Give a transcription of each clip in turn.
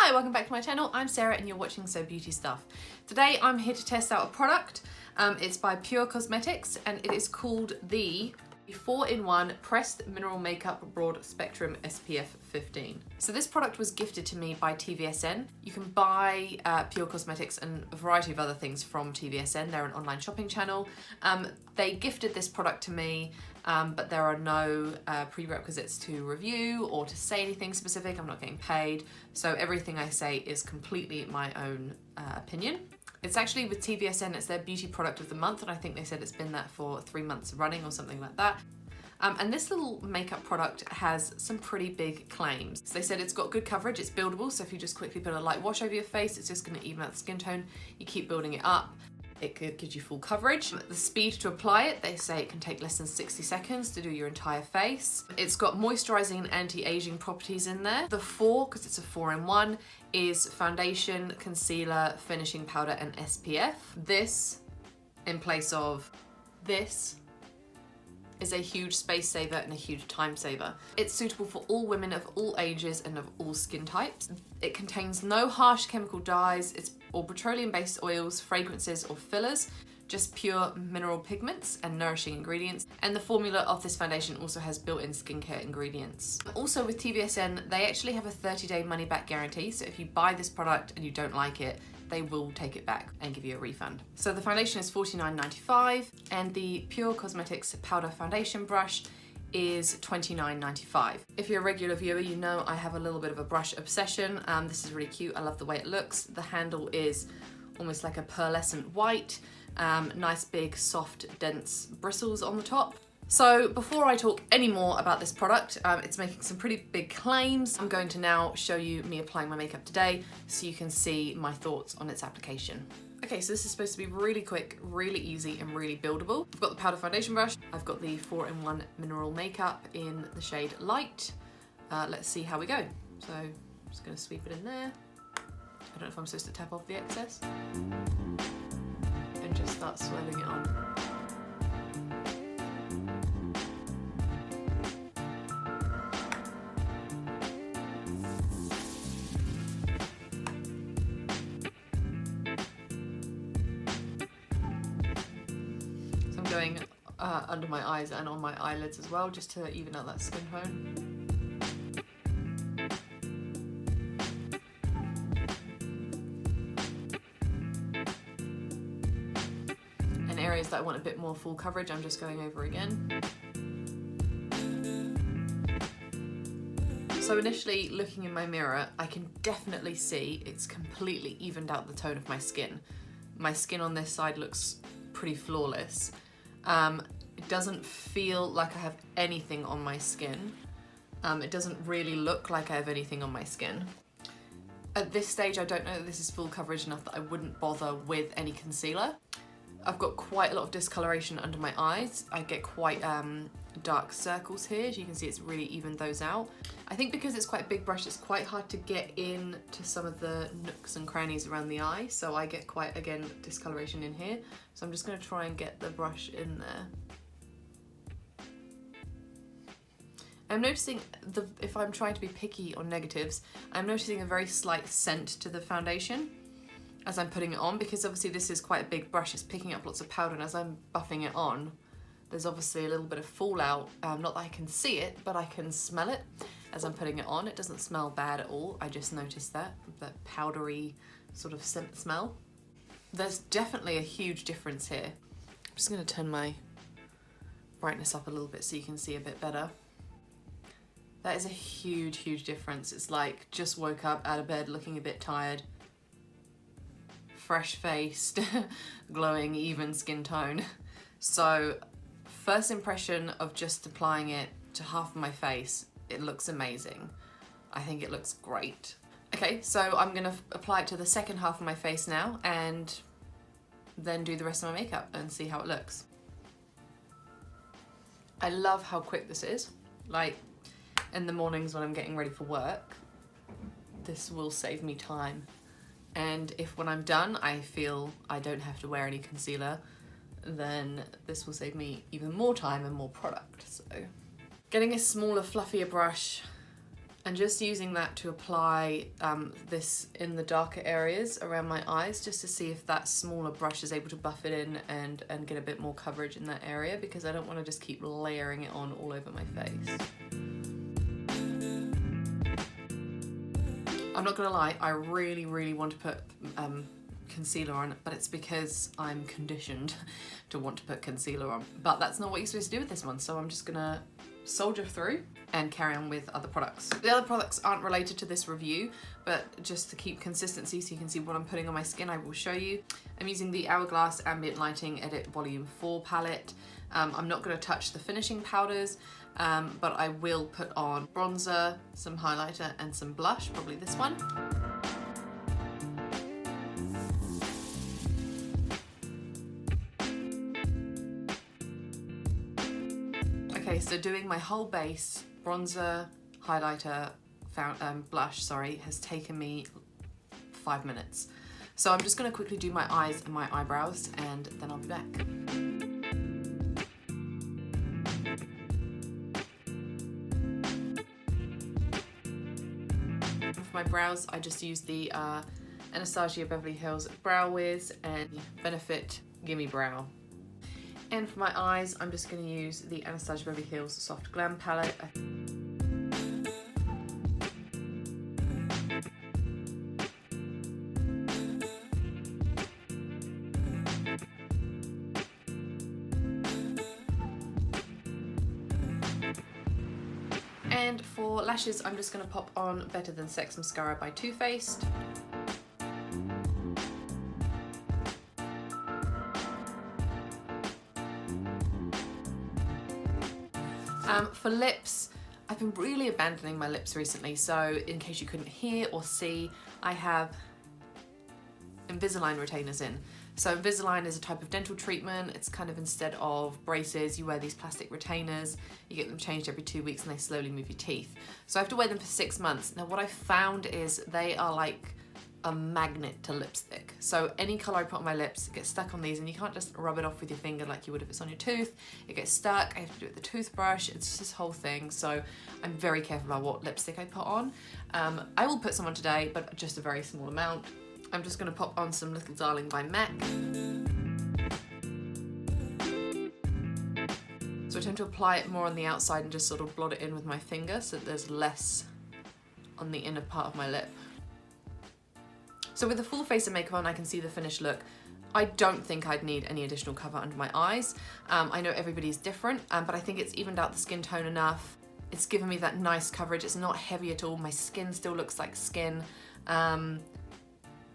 Hi, welcome back to my channel. I'm Sarah and you're watching So Beauty Stuff. Today I'm here to test out a product. It's by PÜR Cosmetics and it is called the 4-in-1 Pressed Mineral Makeup Broad Spectrum SPF 15. So this product was gifted to me by TVSN. You can buy PÜR Cosmetics and a variety of other things from TVSN. They're an online shopping channel. They gifted this product to me, but there are no prerequisites to review or to say anything specific. I'm not getting paid. So everything I say is completely my own opinion. It's actually with TVSN, it's their beauty product of the month, and I think they said it's been that for 3 months running or something like that. And this little makeup product has some pretty big claims. So they said it's got good coverage, it's buildable, so if you just quickly put a light wash over your face, it's just gonna even out the skin tone. You keep building it up. It gives you full coverage. The speed to apply it, they say it can take less than 60 seconds to do your entire face. It's got moisturizing and anti-aging properties in there. The 4, because it's a 4-in-1, is foundation, concealer, finishing powder, and SPF. This, in place of this, is a huge space saver and a huge time saver. It's suitable for all women of all ages and of all skin types. It contains no harsh chemical dyes, or petroleum-based oils, fragrances, or fillers, just pure mineral pigments and nourishing ingredients. And the formula of this foundation also has built-in skincare ingredients. Also with TVSN, they actually have a 30-day money-back guarantee, so if you buy this product and you don't like it, they will take it back and give you a refund. So the foundation is $49.95 and the PÜR Cosmetics powder foundation brush is $29.95. If you're a regular viewer, you know I have a little bit of a brush obsession. This is really cute, I love the way it looks. The handle is almost like a pearlescent white, nice big soft dense bristles on the top. So before I talk any more about this product, it's making some pretty big claims. I'm going to now show you me applying my makeup today so you can see my thoughts on its application. Okay, so this is supposed to be really quick, really easy, and really buildable. I've got the powder foundation brush. I've got the 4-in-1 mineral makeup in the shade Light. Let's see how we go. So I'm just gonna sweep it in there. I don't know if I'm supposed to tap off the excess. And just start swirling it on. Going under my eyes and on my eyelids as well, just to even out that skin tone. And areas that I want a bit more full coverage, I'm just going over again. So initially, looking in my mirror, I can definitely see it's completely evened out the tone of my skin. My skin on this side looks pretty flawless. It doesn't feel like I have anything on my skin. It doesn't really look like I have anything on my skin. At this stage, I don't know that this is full coverage enough that I wouldn't bother with any concealer. I've got quite a lot of discoloration under my eyes. I get quite dark circles here. As you can see, it's really evened those out. I think because it's quite a big brush, it's quite hard to get in to some of the nooks and crannies around the eye. So I get quite, again, discoloration in here. So I'm just gonna try and get the brush in there. I'm noticing, if I'm trying to be picky on negatives, I'm noticing a very slight scent to the foundation as I'm putting it on, because obviously this is quite a big brush, it's picking up lots of powder, and as I'm buffing it on, there's obviously a little bit of fallout. Not that I can see it, but I can smell it as I'm putting it on. It doesn't smell bad at all. I just noticed that powdery sort of scent smell. There's definitely a huge difference here. I'm just gonna turn my brightness up a little bit so you can see a bit better. That is a huge, huge difference. It's like just woke up out of bed looking a bit tired, fresh-faced, glowing, even skin tone. So first impression of just applying it to half of my face, it looks amazing. I think it looks great. Okay, so I'm gonna apply it to the second half of my face now and then do the rest of my makeup and see how it looks. I love how quick this is. Like in the mornings when I'm getting ready for work, this will save me time. And if when I'm done, I feel I don't have to wear any concealer, then this will save me even more time and more product. So getting a smaller, fluffier brush And just using that to apply this in the darker areas around my eyes, just to see if that smaller brush is able to buff it in and get a bit more coverage in that area, because I don't want to just keep layering it on all over my face. I'm not gonna lie, I really, really want to put concealer on, but it's because I'm conditioned to want to put concealer on. But that's not what you're supposed to do with this one, so I'm just gonna soldier through and carry on with other products. The other products aren't related to this review, but just to keep consistency so you can see what I'm putting on my skin, I will show you. I'm using the Hourglass Ambient Lighting Edit Volume 4 palette. I'm not going to touch the finishing powders, but I will put on bronzer, some highlighter and some blush, probably this one. Okay, so doing my whole base, bronzer, highlighter, blush, sorry, has taken me 5 minutes. So I'm just going to quickly do my eyes and my eyebrows, and then I'll be back. For my brows, I just use the Anastasia Beverly Hills Brow Wiz and Benefit Gimme Brow. And for my eyes, I'm just going to use the Anastasia Beverly Hills Soft Glam palette. And for lashes, I'm just going to pop on Better Than Sex Mascara by Too Faced. For lips, I've been really abandoning my lips recently, so in case you couldn't hear or see, I have Invisalign retainers in. So Invisalign is a type of dental treatment. It's kind of, instead of braces, you wear these plastic retainers, you get them changed every 2 weeks and they slowly move your teeth. So I have to wear them for 6 months. Now what I found is they are like a magnet to lipstick. So any colour I put on my lips gets stuck on these, and you can't just rub it off with your finger like you would if it's on your tooth. It gets stuck, I have to do it with the toothbrush, it's just this whole thing. So I'm very careful about what lipstick I put on. I will put some on today, but just a very small amount. I'm just going to pop on some Little Darling by MAC. So I tend to apply it more on the outside and just sort of blot it in with my finger so that there's less on the inner part of my lip. So with the full face of makeup on, I can see the finished look. I don't think I'd need any additional cover under my eyes. I know everybody's different, but I think it's evened out the skin tone enough. It's given me that nice coverage. It's not heavy at all. My skin still looks like skin.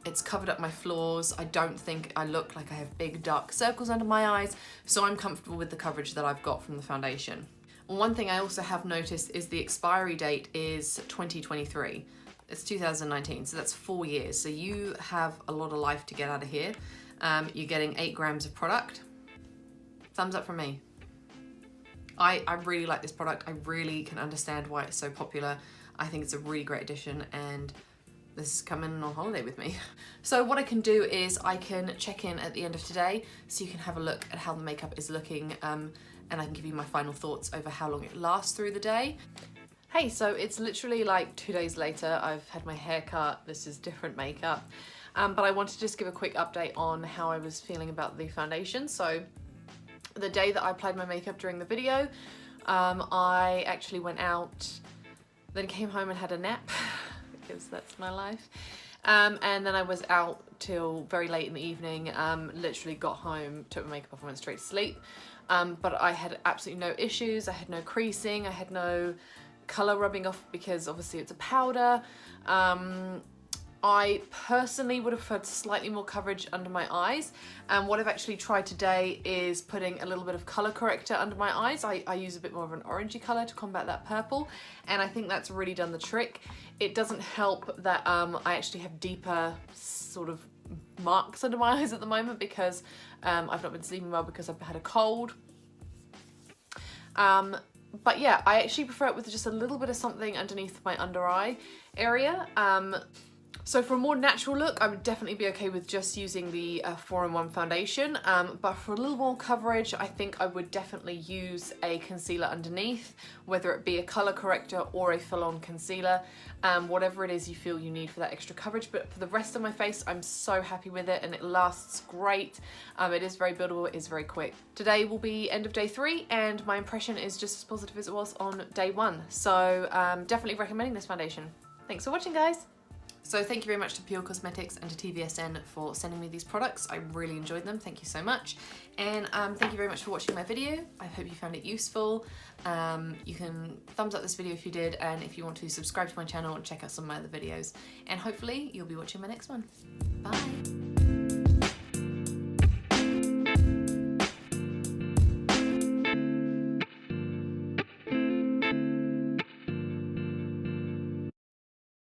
It's covered up my flaws. I don't think I look like I have big dark circles under my eyes, so I'm comfortable with the coverage that I've got from the foundation. One thing I also have noticed is the expiry date is 2023. It's 2019, so that's 4 years. So you have a lot of life to get out of here. You're getting 8 grams of product. Thumbs up from me. I really like this product. I really can understand why it's so popular. I think it's a really great addition, and this is coming on holiday with me. So what I can do is I can check in at the end of today so you can have a look at how the makeup is looking, and I can give you my final thoughts over how long it lasts through the day. Hey, so it's literally like 2 days later. I've had my hair cut. This is different makeup. But I wanted to just give a quick update on how I was feeling about the foundation. So the day that I applied my makeup during the video, I actually went out, then came home and had a nap because that's my life. And then I was out till very late in the evening, literally got home, took my makeup off and went straight to sleep. But I had absolutely no issues. I had no creasing. I had no colour rubbing off because obviously it's a powder. I personally would have preferred slightly more coverage under my eyes, and what I've actually tried today is putting a little bit of colour corrector under my eyes. I use a bit more of an orangey colour to combat that purple, and I think that's really done the trick. It doesn't help that I actually have deeper sort of marks under my eyes at the moment because I've not been sleeping well because I've had a cold. But yeah, I actually prefer it with just a little bit of something underneath my under eye area. So for a more natural look, I would definitely be okay with just using the 4-in-1 foundation, but for a little more coverage, I think I would definitely use a concealer underneath, whether it be a colour corrector or a full-on concealer, whatever it is you feel you need for that extra coverage. But for the rest of my face, I'm so happy with it and it lasts great. It is very buildable, it is very quick. Today will be end of day 3 and my impression is just as positive as it was on day 1. So definitely recommending this foundation. Thanks for watching, guys. So thank you very much to PÜR Cosmetics and to TVSN for sending me these products. I really enjoyed them, thank you so much. And thank you very much for watching my video. I hope you found it useful. You can thumbs up this video if you did, and if you want to subscribe to my channel and check out some of my other videos. And hopefully you'll be watching my next one. Bye.